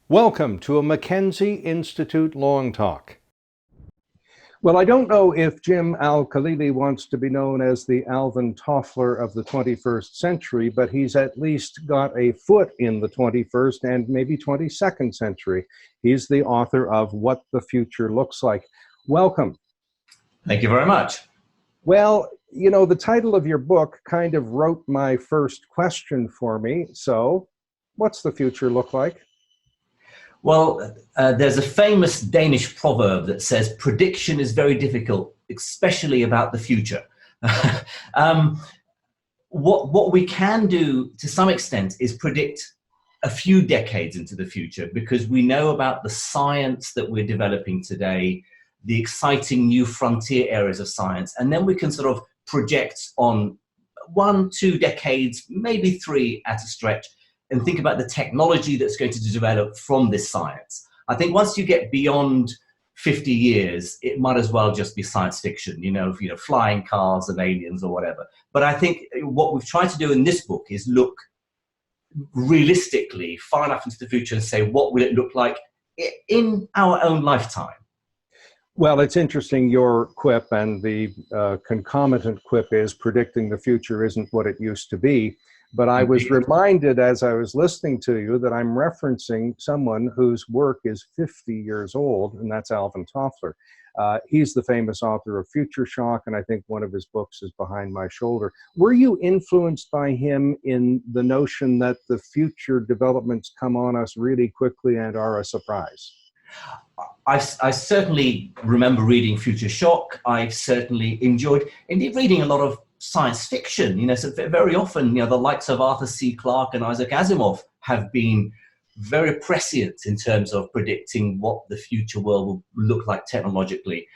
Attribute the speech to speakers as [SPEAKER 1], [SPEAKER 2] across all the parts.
[SPEAKER 1] Welcome to a Mackenzie Institute Long Talk. Well, I don't know if Jim Al-Kalili wants to be known as the Alvin Toffler of the 21st century, but he's at least got a foot in the 21st and maybe 22nd century. He's the author of What the Future Looks Like. Welcome.
[SPEAKER 2] Thank you very much.
[SPEAKER 1] Well, you know, the title of your book kind of wrote my first question for me. So, what's the future look like?
[SPEAKER 2] Well, there's a famous Danish proverb that says prediction is very difficult, especially about the future. What we can do to some extent is predict a few decades into the future, because we know about the science that we're developing today, the exciting new frontier areas of science, and then we can sort of project on 1-2 decades, maybe 3 at a stretch, and think about the technology that's going to develop from this science. I think once you get beyond 50 years, it might as well just be science fiction, flying cars and aliens or whatever. But I think what we've tried to do in this book is look realistically far enough into the future and say, what will it look like in our own lifetime?
[SPEAKER 1] Well, it's interesting, your quip, and the concomitant quip is predicting the future isn't what it used to be. But I was reminded as I was listening to you that I'm referencing someone whose work is 50 years old, and that's Alvin Toffler. He's the famous author of Future Shock, and I think one of his books is Behind My Shoulder. Were you influenced by him in the notion that the future developments come on us really quickly and are a surprise?
[SPEAKER 2] I certainly remember reading Future Shock. I've certainly enjoyed, indeed, reading a lot of science fiction. So very often, the likes of Arthur C. Clarke and Isaac Asimov have been very prescient in terms of predicting what the future world will look like technologically.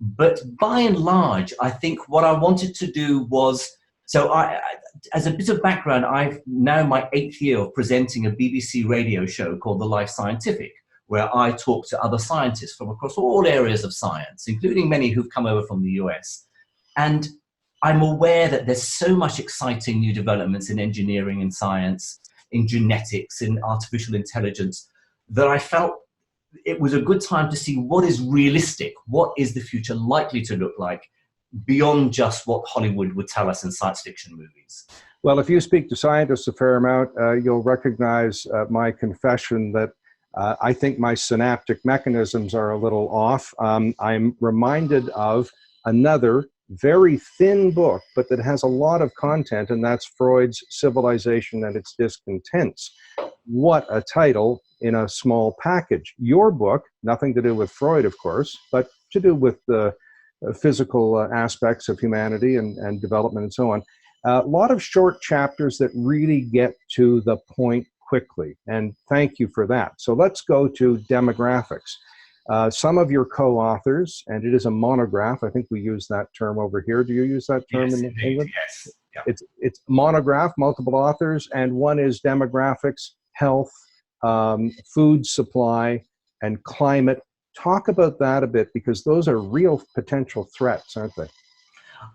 [SPEAKER 2] But by and large, I think what I wanted to do was, as a bit of background, I've now my 8th year of presenting a BBC radio show called The Life Scientific, where I talk to other scientists from across all areas of science, including many who've come over from the US. And I'm aware that there's so much exciting new developments in engineering and science, in genetics, in artificial intelligence, that I felt it was a good time to see what is realistic, what is the future likely to look like beyond just what Hollywood would tell us in science fiction movies.
[SPEAKER 1] Well, if you speak to scientists a fair amount, you'll recognize my confession that I think my synaptic mechanisms are a little off. I'm reminded of another very thin book, but that has a lot of content, and that's Freud's Civilization and Its Discontents. What a title in a small package. Your book, nothing to do with Freud, of course, but to do with the physical aspects of humanity and development and so on. A lot of short chapters that really get to the point quickly, and thank you for that. So let's go to demographics. Some of your co-authors, and it is a monograph, I think we use that term over here. Do you use that term in England?
[SPEAKER 2] Yes. Yeah.
[SPEAKER 1] It's monograph, multiple authors, and one is demographics, health, food supply, and climate. Talk about that a bit, because those are real potential threats, aren't they?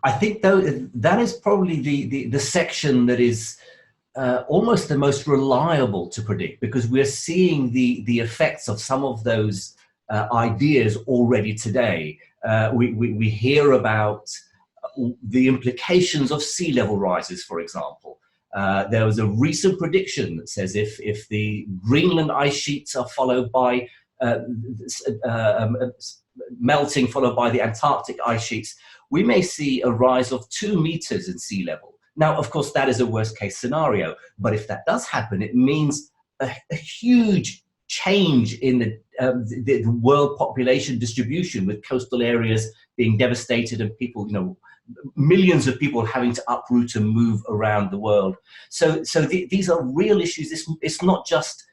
[SPEAKER 2] I think, though, that is probably the section that is almost the most reliable to predict, because we're seeing the effects of some of those ideas already today. We hear about the implications of sea level rises, for example. There was a recent prediction that says if the Greenland ice sheets are followed by melting, followed by the Antarctic ice sheets, we may see a rise of 2 meters in sea level. Now, of course, that is a worst case scenario, but if that does happen, it means a huge change in the world population distribution, with coastal areas being devastated and people, millions of people having to uproot and move around the world. So these are real issues. It's not just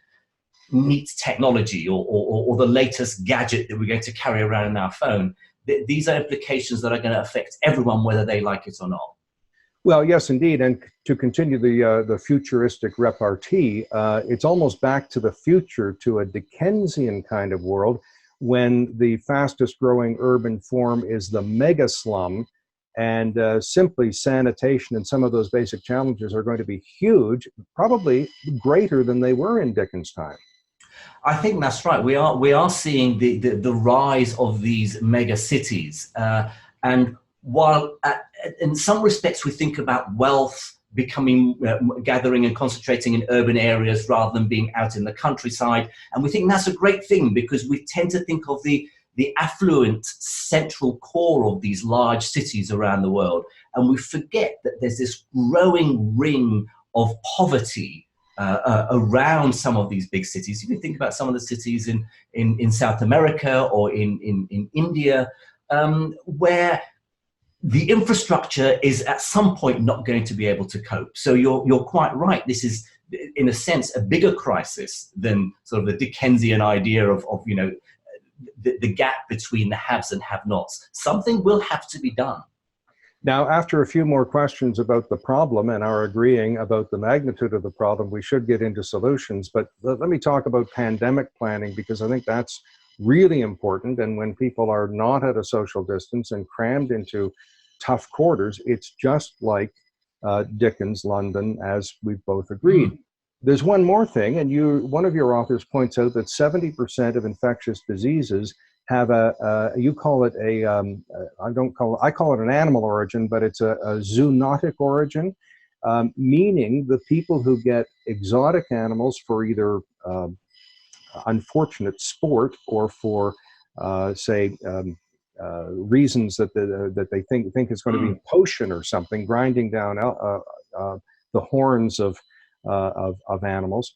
[SPEAKER 2] neat technology or the latest gadget that we're going to carry around in our phone. These are implications that are going to affect everyone, whether they like it or not.
[SPEAKER 1] Well, yes, indeed. And to continue the futuristic repartee, it's almost back to the future, to a Dickensian kind of world, when the fastest growing urban form is the mega slum, and simply sanitation and some of those basic challenges are going to be huge, probably greater than they were in Dickens' time.
[SPEAKER 2] I think that's right. We are seeing the rise of these mega cities, and while in some respects we think about wealth becoming gathering and concentrating in urban areas rather than being out in the countryside, and we think that's a great thing because we tend to think of the affluent central core of these large cities around the world, and we forget that there's this growing ring of poverty around some of these big cities. You can think about some of the cities in South America or in India, where the infrastructure is at some point not going to be able to cope. So you're quite right. This is, in a sense, a bigger crisis than sort of the Dickensian idea of the gap between the haves and have-nots. Something will have to be done.
[SPEAKER 1] Now, after a few more questions about the problem and our agreeing about the magnitude of the problem, we should get into solutions. But let me talk about pandemic planning, because I think that's really important. And when people are not at a social distance and crammed into tough quarters, it's just like Dickens' London, as we've both agreed. There's one more thing, and one of your authors points out that 70% of infectious diseases have you call it I call it an animal origin, but it's a zoonotic origin, meaning the people who get exotic animals for either unfortunate sport or for, say, reasons that they think is going to be a potion or something, grinding down the horns of animals.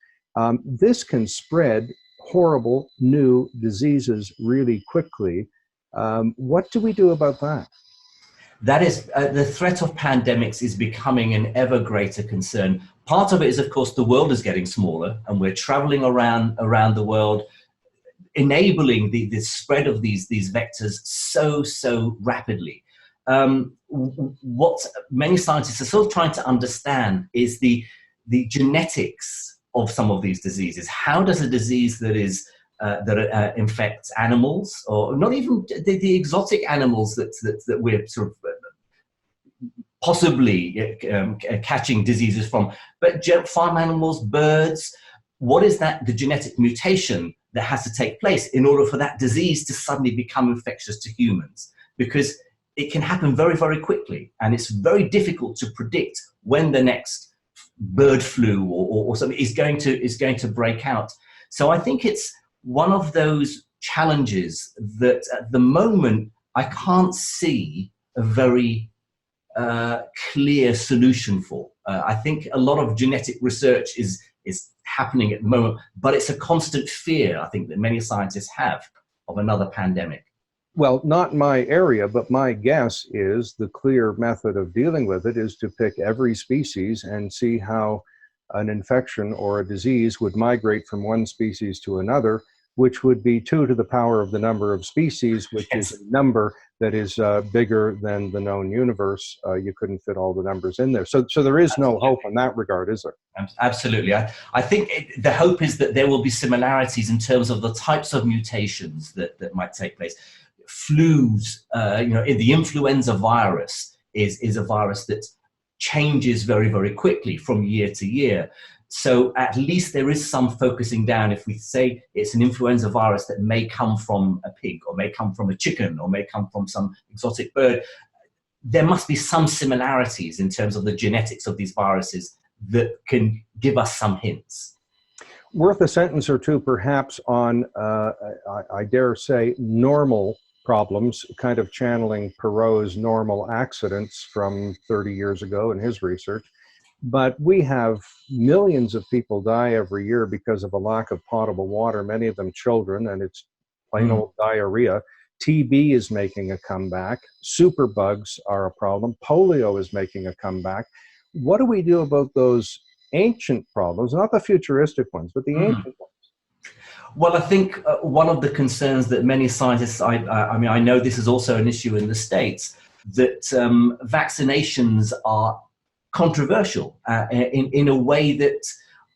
[SPEAKER 1] This can spread horrible new diseases really quickly. What do we do about that?
[SPEAKER 2] That is, the threat of pandemics is becoming an ever greater concern. Part of it is, of course, the world is getting smaller and we're traveling around the world, enabling the spread of these vectors so rapidly. What many scientists are still trying to understand is the genetics of some of these diseases. How does a disease that infects animals, or not even the exotic animals that we're sort of possibly catching diseases from, but farm animals, birds, what is the genetic mutation that has to take place in order for that disease to suddenly become infectious to humans? Because it can happen very quickly, and it's very difficult to predict when the next bird flu or something is going to break out. So I think it's one of those challenges that at the moment I can't see a very clear solution for. I think a lot of genetic research is happening at the moment, but it's a constant fear, I think, that many scientists have of another pandemic.
[SPEAKER 1] Well, not my area, but my guess is the clear method of dealing with it is to pick every species and see how an infection or a disease would migrate from one species to another, which would be 2 to the power of the number of species, which is a number that is bigger than the known universe. You couldn't fit all the numbers in there. So there is no hope in that regard, is there?
[SPEAKER 2] Absolutely. I think the hope is that there will be similarities in terms of the types of mutations that might take place. Flus, the influenza virus is a virus that changes very quickly from year to year. So at least there is some focusing down. If we say it's an influenza virus that may come from a pig, or may come from a chicken, or may come from some exotic bird, there must be some similarities in terms of the genetics of these viruses that can give us some hints.
[SPEAKER 1] Worth a sentence or two perhaps on, I dare say, normal problems, kind of channeling Perot's normal accidents from 30 years ago in his research. But we have millions of people die every year because of a lack of potable water, many of them children, and it's plain old diarrhea. TB is making a comeback. Superbugs are a problem. Polio is making a comeback. What do we do about those ancient problems, not the futuristic ones, but the ancient ones?
[SPEAKER 2] Well, I think one of the concerns that many scientists, I know this is also an issue in the States, that vaccinations are controversial in a way that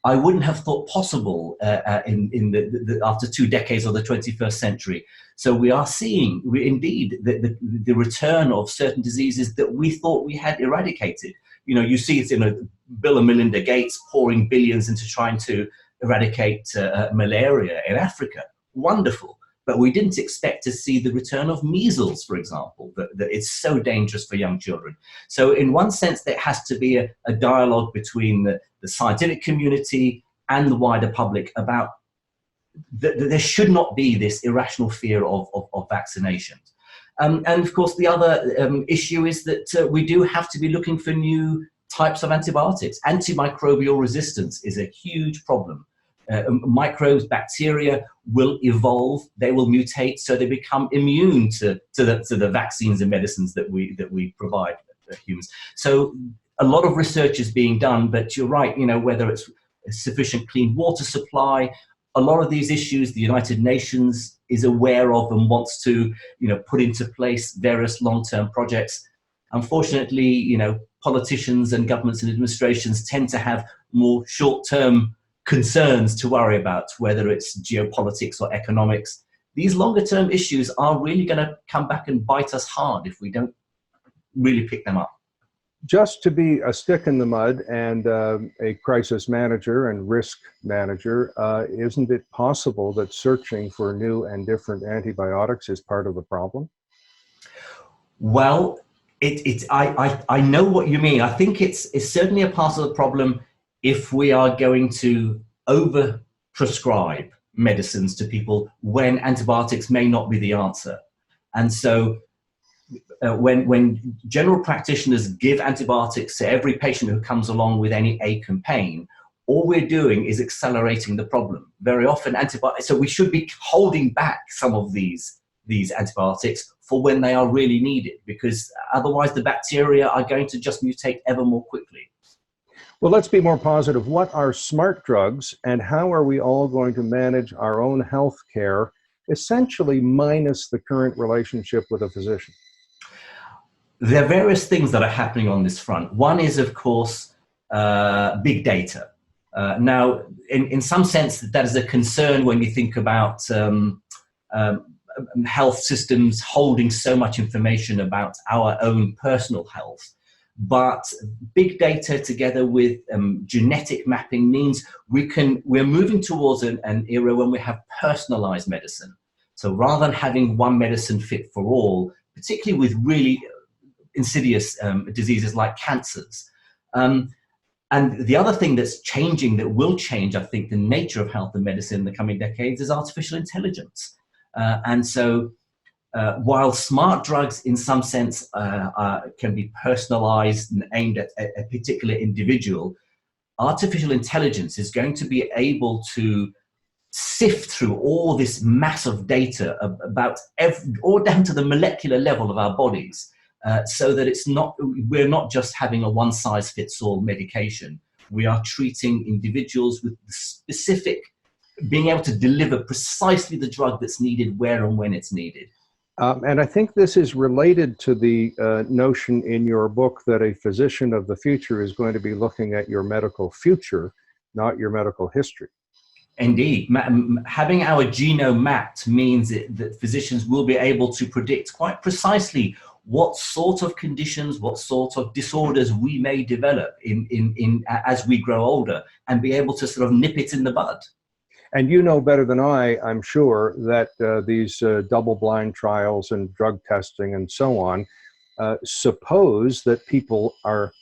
[SPEAKER 2] I wouldn't have thought possible after 2 decades of the 21st century. So we are seeing, indeed, the return of certain diseases that we thought we had eradicated. You see it in Bill and Melinda Gates pouring billions into trying to eradicate malaria in Africa. Wonderful. But we didn't expect to see the return of measles, for example, that it's so dangerous for young children. So in one sense, there has to be a dialogue between the scientific community and the wider public about there should not be this irrational fear of vaccinations. And of course, the other issue is that we do have to be looking for new types of antibiotics. Antimicrobial resistance is a huge problem. Microbes, bacteria will evolve, they will mutate, so they become immune to the vaccines and medicines that we provide humans. So a lot of research is being done, but you're right, whether it's a sufficient clean water supply, a lot of these issues the United Nations is aware of and wants to, put into place various long-term projects. Unfortunately, politicians and governments and administrations tend to have more short-term concerns to worry about, whether it's geopolitics or economics. These longer-term issues are really going to come back and bite us hard if we don't really pick them up.
[SPEAKER 1] Just to be a stick in the mud and a crisis manager and risk manager, isn't it possible that searching for new and different antibiotics is part of the problem?
[SPEAKER 2] Well, I know what you mean. I think it's certainly a part of the problem if we are going to over-prescribe medicines to people when antibiotics may not be the answer. And so when general practitioners give antibiotics to every patient who comes along with any ache and pain, all we're doing is accelerating the problem. Very often so we should be holding back some of these antibiotics for when they are really needed, because otherwise the bacteria are going to just mutate ever more quickly.
[SPEAKER 1] Well, let's be more positive. What are smart drugs, and how are we all going to manage our own health care, essentially minus the current relationship with a physician?
[SPEAKER 2] There are various things that are happening on this front. One is, of course, big data. Now, in some sense, that is a concern when you think about health systems holding so much information about our own personal health. But big data together with genetic mapping means we're moving towards an era when we have personalized medicine. So rather than having one medicine fit for all, particularly with really insidious diseases like cancers. And the other thing that's changing, that will change, I think, the nature of health and medicine in the coming decades, is artificial intelligence. And so while smart drugs in some sense can be personalized and aimed at a particular individual, artificial intelligence is going to be able to sift through all this mass of data about all down to the molecular level of our bodies, so that we're not just having a one-size-fits-all medication. We are treating individuals with specific, being able to deliver precisely the drug that's needed where and when it's needed.
[SPEAKER 1] And I think this is related to the notion in your book that a physician of the future is going to be looking at your medical future, not your medical history.
[SPEAKER 2] Indeed. Having our genome mapped means that physicians will be able to predict quite precisely what sort of conditions, what sort of disorders we may develop as we grow older, and be able to sort of nip it in the bud.
[SPEAKER 1] And you know better than I'm sure, that these double-blind trials and drug testing and so on suppose that people are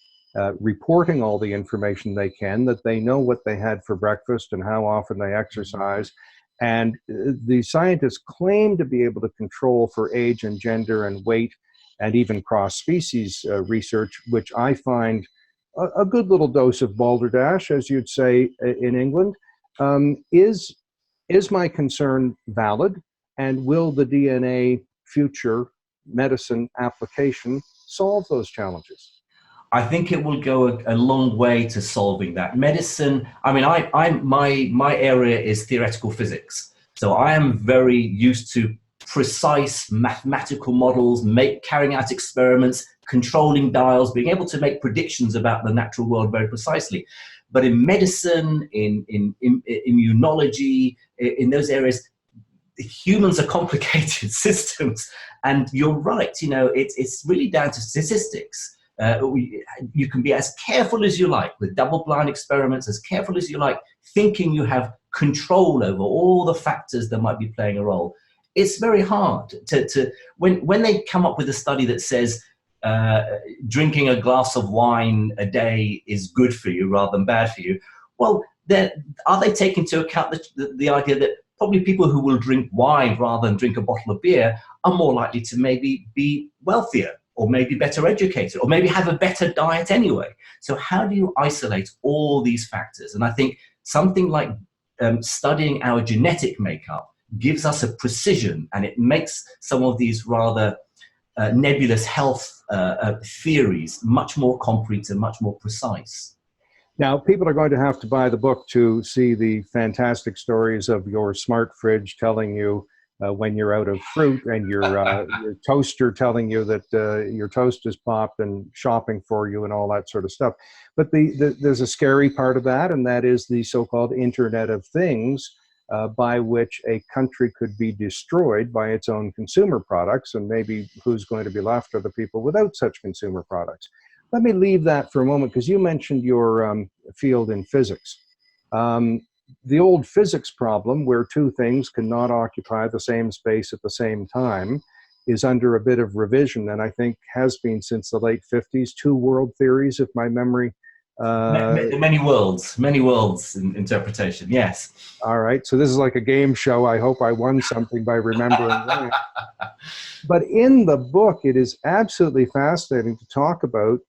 [SPEAKER 1] reporting all the information they can, that they know what they had for breakfast and how often they exercise. And the scientists claim to be able to control for age and gender and weight and even cross-species research, which I find a good little dose of balderdash, as you'd say in England. Is my concern valid, and will the DNA future medicine application solve those challenges?
[SPEAKER 2] I think it will go a long way to solving that. Medicine, I mean, my area is theoretical physics. So I am very used to precise mathematical models, carrying out experiments, controlling dials, being able to make predictions about the natural world very precisely. But in medicine, in immunology, in those areas, humans are complicated systems. And you're right, it's really down to statistics. You can be as careful as you like with double-blind experiments, as careful as you like, thinking you have control over all the factors that might be playing a role. It's very hard when they come up with a study that says drinking a glass of wine a day is good for you rather than bad for you. Well, are they taking into account the idea that probably people who will drink wine rather than drink a bottle of beer are more likely to maybe be wealthier, or maybe better educated, or maybe have a better diet anyway? So how do you isolate all these factors? And I think something like studying our genetic makeup gives us a precision, and it makes some of these rather nebulous health theories much more concrete and much more precise.
[SPEAKER 1] Now, people are going to have to buy the book to see the fantastic stories of your smart fridge telling you when you're out of fruit, and your toaster telling you that your toast is popped and shopping for you and all that sort of stuff. But there's a scary part of that, and that is the so-called Internet of Things, by which a country could be destroyed by its own consumer products, and maybe who's going to be left are the people without such consumer products. Let me leave that for a moment, because you mentioned your field in physics. The old physics problem, where two things cannot occupy the same space at the same time, is under a bit of revision, and I think has been since the late 50s. Two world theories, if my memory...
[SPEAKER 2] Many worlds in interpretation, yes.
[SPEAKER 1] All right, so this is like a game show. I hope I won something by remembering that. But in the book, it is absolutely fascinating to talk about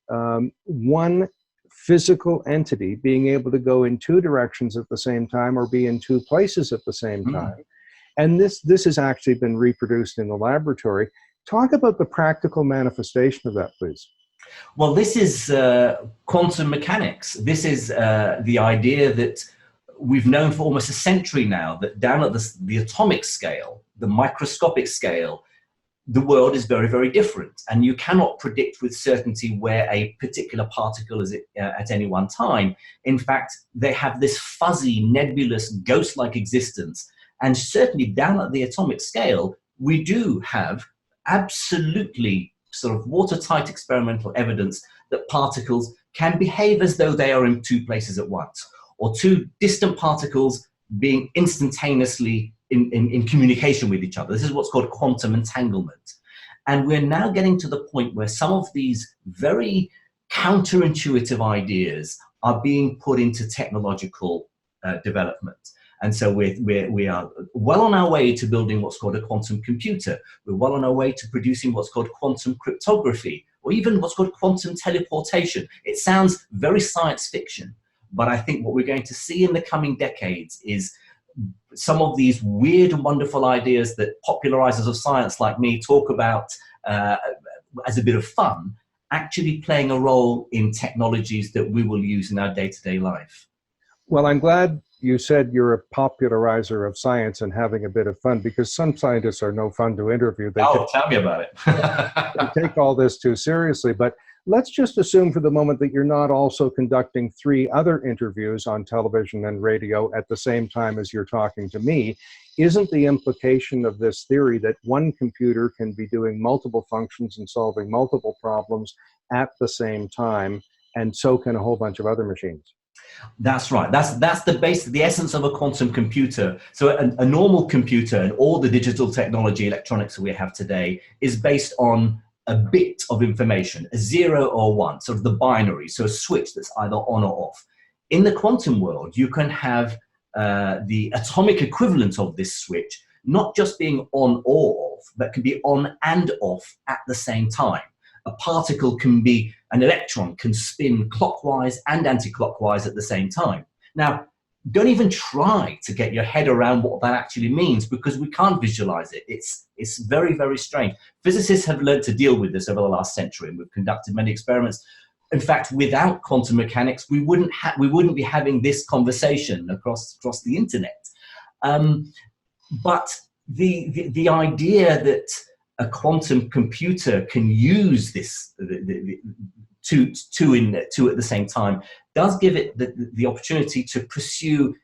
[SPEAKER 1] one physical entity being able to go in two directions at the same time, or be in two places at the same time. And this has actually been reproduced in the laboratory. Talk about the practical manifestation of that, please.
[SPEAKER 2] Well, this is quantum mechanics. This is the idea that we've known for almost a century now, that down at the atomic scale, the microscopic scale, the world is very, very different. And you cannot predict with certainty where a particular particle is at any one time. In fact, they have this fuzzy, nebulous, ghost-like existence. And certainly down at the atomic scale, we do have absolutely sort of watertight experimental evidence that particles can behave as though they are in two places at once, or two distant particles being instantaneously in communication with each other. This is what's called quantum entanglement. And we're now getting to the point where some of these very counterintuitive ideas are being put into technological development. And so we are well on our way to building what's called a quantum computer. We're well on our way to producing what's called quantum cryptography, or even what's called quantum teleportation. It sounds very science fiction, but I think what we're going to see in the coming decades is some of these weird and wonderful ideas that popularizers of science like me talk about as a bit of fun, actually playing a role in technologies that we will use in our day-to-day life.
[SPEAKER 1] Well, I'm glad you said you're a popularizer of science and having a bit of fun, because some scientists are no fun to interview.
[SPEAKER 2] Tell me about it.
[SPEAKER 1] They take all this too seriously. But let's just assume for the moment that you're not also conducting 3 other interviews on television and radio at the same time as you're talking to me. Isn't the implication of this theory that one computer can be doing multiple functions and solving multiple problems at the same time, and so can a whole bunch of other machines?
[SPEAKER 2] That's right. That's the essence of a quantum computer. So a normal computer and all the digital technology, electronics that we have today is based on a bit of information, a 0 or 1, sort of the binary, so a switch that's either on or off. In the quantum world, you can have the atomic equivalent of this switch not just being on or off, but can be on and off at the same time. A particle can be, an electron can spin clockwise and anti-clockwise at the same time. Now, don't even try to get your head around what that actually means, because we can't visualize it. It's very, very strange. Physicists have learned to deal with this over the last century, and we've conducted many experiments. In fact, without quantum mechanics, we wouldn't be having this conversation across the internet. But the idea that a quantum computer can use this two at the same time does give it the opportunity to pursue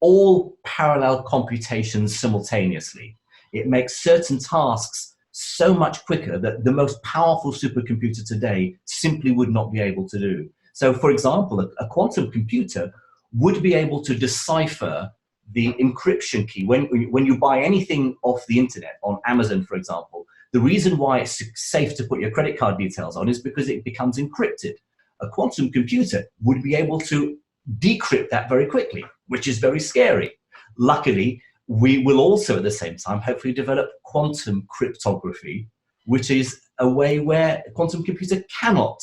[SPEAKER 2] all parallel computations simultaneously. It makes certain tasks so much quicker that the most powerful supercomputer today simply would not be able to do. So, for example, a quantum computer would be able to decipher the encryption key. When you buy anything off the internet, on Amazon, for example, the reason why it's safe to put your credit card details on is because it becomes encrypted. A quantum computer would be able to decrypt that very quickly, which is very scary. Luckily, we will also at the same time hopefully develop quantum cryptography, which is a way where a quantum computer cannot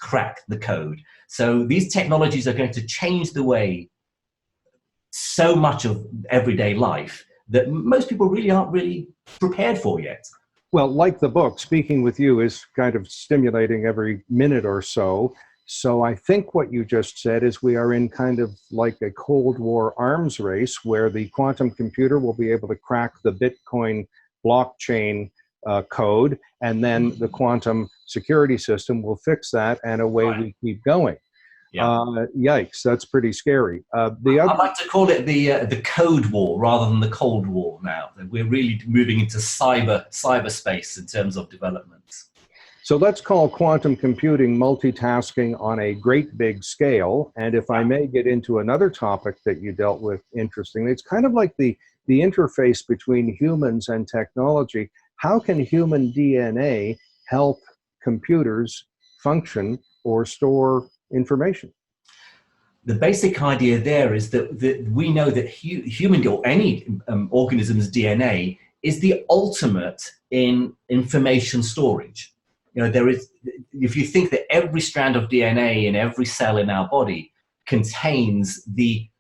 [SPEAKER 2] crack the code. So these technologies are going to change the way so much of everyday life that most people really aren't really prepared for yet.
[SPEAKER 1] Well, like the book, speaking with you is kind of stimulating every minute or so. So I think what you just said is we are in kind of like a Cold War arms race where the quantum computer will be able to crack the Bitcoin blockchain code, and then the quantum security system will fix that, and away we keep going. Yeah. Yikes, that's pretty scary. I'd
[SPEAKER 2] like to call it the code war rather than the Cold War now. We're really moving into cyberspace in terms of developments.
[SPEAKER 1] So let's call quantum computing multitasking on a great big scale. And if I may get into another topic that you dealt with interestingly, it's kind of like the interface between humans and technology. How can human DNA help computers function or store information?
[SPEAKER 2] The basic idea there is that we know that human or any organism's DNA is the ultimate in information storage. You know, if you think that every strand of DNA in every cell in our body contains the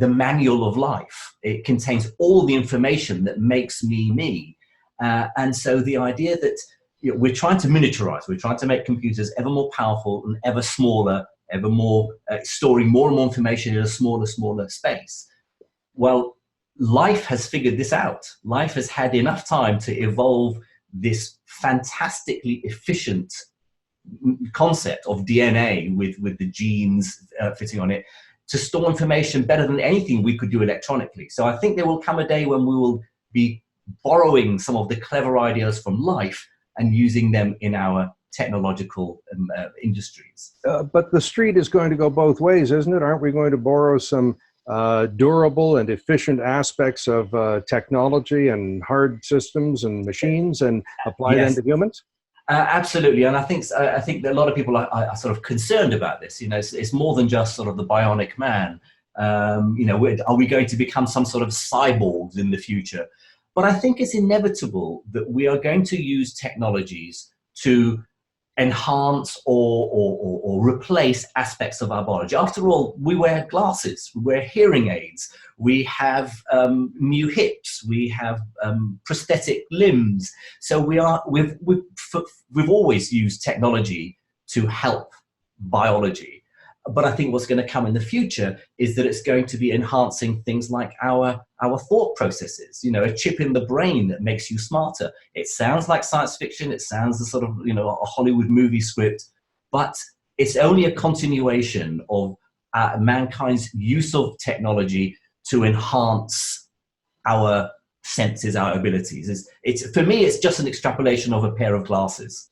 [SPEAKER 2] manual of life, it contains all the information that makes me me. And so the idea that we're trying to miniaturize, we're trying to make computers ever more powerful and ever smaller, ever more, storing more and more information in a smaller space. Well, life has figured this out. Life has had enough time to evolve this fantastically efficient concept of DNA with the genes fitting on it to store information better than anything we could do electronically. So I think there will come a day when we will be borrowing some of the clever ideas from life and using them in our technological industries.
[SPEAKER 1] But the street is going to go both ways, isn't it? Aren't we going to borrow some durable and efficient aspects of technology and hard systems and machines and apply them to humans?
[SPEAKER 2] Absolutely, and I think that a lot of people are sort of concerned about this. You know, it's more than just sort of the bionic man. You know, are we going to become some sort of cyborgs in the future? But I think it's inevitable that we are going to use technologies to enhance or replace aspects of our biology. After all, we wear glasses, we wear hearing aids, we have new hips, we have prosthetic limbs. So we've always used technology to help biology. But I think what's going to come in the future is that it's going to be enhancing things like our thought processes. You know, a chip in the brain that makes you smarter. It sounds like science fiction. It sounds a sort of, you know, a Hollywood movie script, but it's only a continuation of mankind's use of technology to enhance our senses, our abilities. For me, it's just an extrapolation of a pair of glasses.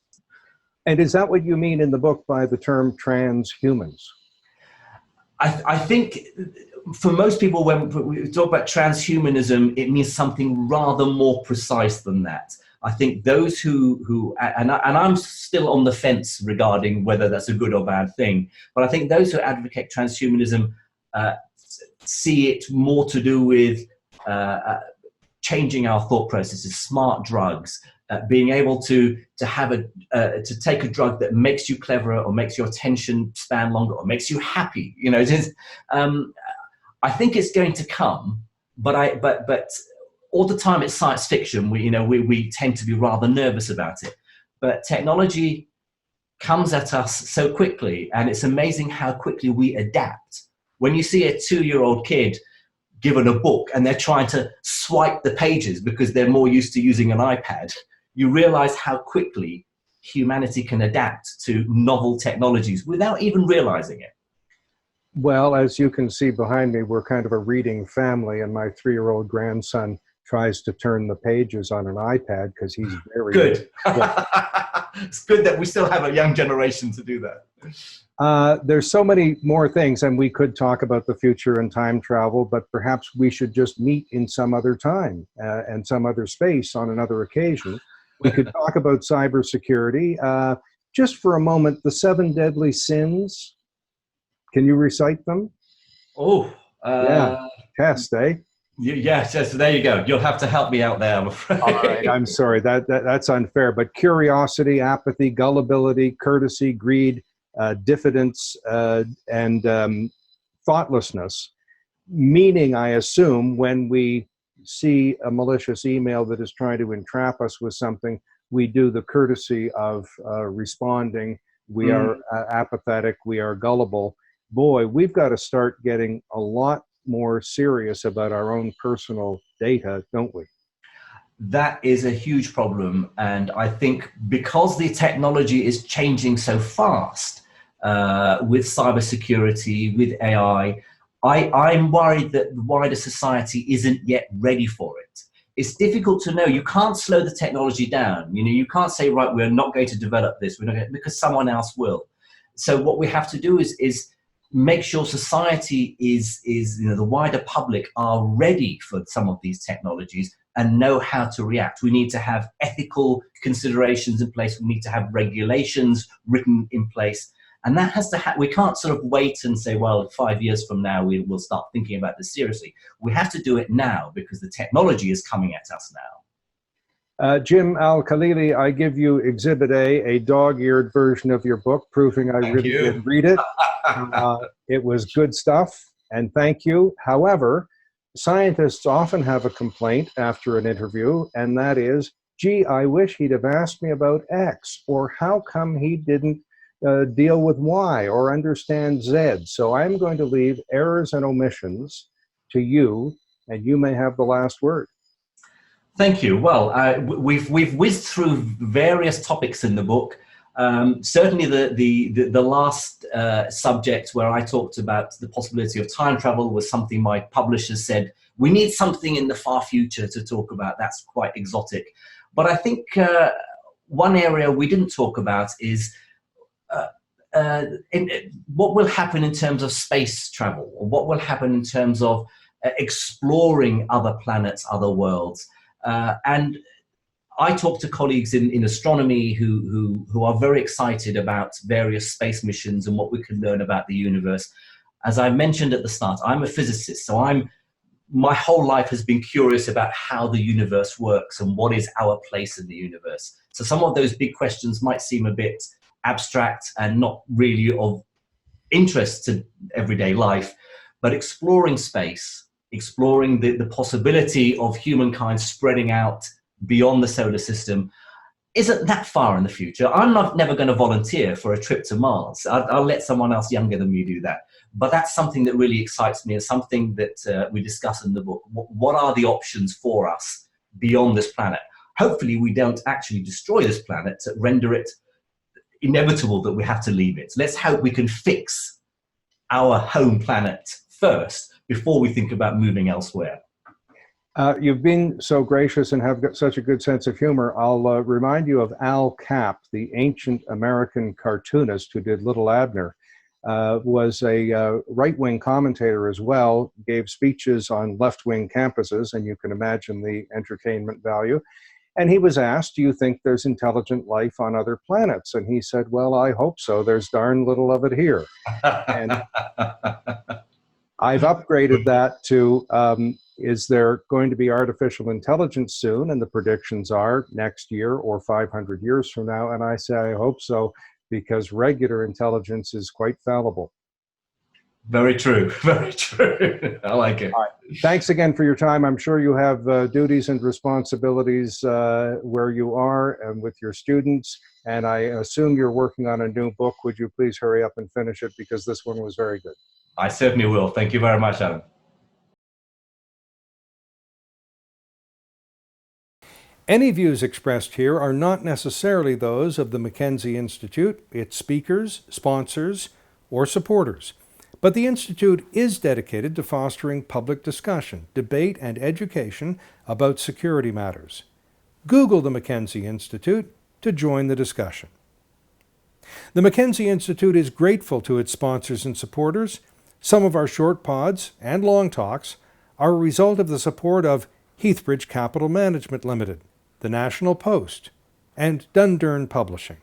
[SPEAKER 1] And is that what you mean in the book by the term transhumans?
[SPEAKER 2] I think for most people, when we talk about transhumanism, it means something rather more precise than that. I think those and I'm still on the fence regarding whether that's a good or bad thing, but I think those who advocate transhumanism see it more to do with changing our thought processes, smart drugs, being able to take a drug that makes you cleverer or makes your attention span longer or makes you happy. You know, it is. I think it's going to come, but all the time it's science fiction. We tend to be rather nervous about it. But technology comes at us so quickly, and it's amazing how quickly we adapt. When you see a 2-year-old kid given a book and they're trying to swipe the pages because they're more used to using an iPad, you realize how quickly humanity can adapt to novel technologies without even realizing it.
[SPEAKER 1] Well, as you can see behind me, we're kind of a reading family, and my 3-year-old grandson tries to turn the pages on an iPad because he's very
[SPEAKER 2] good. It's good that we still have a young generation to do that.
[SPEAKER 1] There's so many more things, and we could talk about the future and time travel, but perhaps we should just meet in some other time and some other space on another occasion. We could talk about cybersecurity. Just for a moment, the 7 deadly sins, can you recite them?
[SPEAKER 2] Oh,
[SPEAKER 1] yeah, test, eh?
[SPEAKER 2] Yes, yes, there you go. You'll have to help me out there, I'm afraid.
[SPEAKER 1] All right, I'm sorry, that's unfair, but curiosity, apathy, gullibility, courtesy, greed, diffidence, and thoughtlessness, meaning, I assume, when we see a malicious email that is trying to entrap us with something, we do the courtesy of responding. We are apathetic, we are gullible. Boy, we've got to start getting a lot more serious about our own personal data, don't we?
[SPEAKER 2] That is a huge problem. And I think because the technology is changing so fast with cybersecurity, with AI, I'm worried that the wider society isn't yet ready for it. It's difficult to know. You can't slow the technology down. You know, you can't say, right, we're not going to develop this, we're not going to, because someone else will. So what we have to do is make sure society is, you know, the wider public are ready for some of these technologies and know how to react. We need to have ethical considerations in place. We need to have regulations written in place. And that has to we can't sort of wait and say, well, 5 years from now, we'll start thinking about this seriously. We have to do it now because the technology is coming at us now.
[SPEAKER 1] Jim Al-Kalili, I give you Exhibit A dog-eared version of your book, proving I really did read it. It was good stuff, and thank you. However, scientists often have a complaint after an interview, and that is, gee, I wish he'd have asked me about X, or how come he didn't deal with Y or understand Z. So I'm going to leave errors and omissions to you, and you may have the last word.
[SPEAKER 2] Thank you. Well, we've whizzed through various topics in the book. Certainly the last subject where I talked about the possibility of time travel was something my publishers said, we need something in the far future to talk about. That's quite exotic. But I think one area we didn't talk about is what will happen in terms of space travel, or what will happen in terms of exploring other planets, other worlds. And I talk to colleagues in astronomy who are very excited about various space missions and what we can learn about the universe. As I mentioned at the start, I'm a physicist, so my whole life has been curious about how the universe works and what is our place in the universe. So some of those big questions might seem a bit abstract and not really of interest to everyday life, but exploring space, exploring the possibility of humankind spreading out beyond the solar system isn't that far in the future. I'm never going to volunteer for a trip to Mars. I'll let someone else younger than me do that. But that's something that really excites me and something that we discuss in the book. What are the options for us beyond this planet? Hopefully we don't actually destroy this planet to render it inevitable that we have to leave it. Let's hope we can fix our home planet first before we think about moving elsewhere.
[SPEAKER 1] You've been so gracious and have got such a good sense of humor. I'll remind you of Al Capp, the ancient American cartoonist who did Little Abner, was a right-wing commentator as well, gave speeches on left-wing campuses, and you can imagine the entertainment value. And he was asked, do you think there's intelligent life on other planets? And he said, well, I hope so. There's darn little of it here. And I've upgraded that to, is there going to be artificial intelligence soon? And the predictions are next year or 500 years from now. And I say, I hope so, because regular intelligence is quite fallible.
[SPEAKER 2] Very true. Very true. I like it.
[SPEAKER 1] All right. Thanks again for your time. I'm sure you have duties and responsibilities where you are and with your students. And I assume you're working on a new book. Would you please hurry up and finish it, because this one was very good.
[SPEAKER 2] I certainly will. Thank you very much, Allan.
[SPEAKER 1] Any views expressed here are not necessarily those of the Mackenzie Institute, its speakers, sponsors, or supporters. But the Institute is dedicated to fostering public discussion, debate, and education about security matters. Google the Mackenzie Institute to join the discussion. The Mackenzie Institute is grateful to its sponsors and supporters. Some of our short pods and long talks are a result of the support of Heathbridge Capital Management Limited, the National Post, and Dundurn Publishing.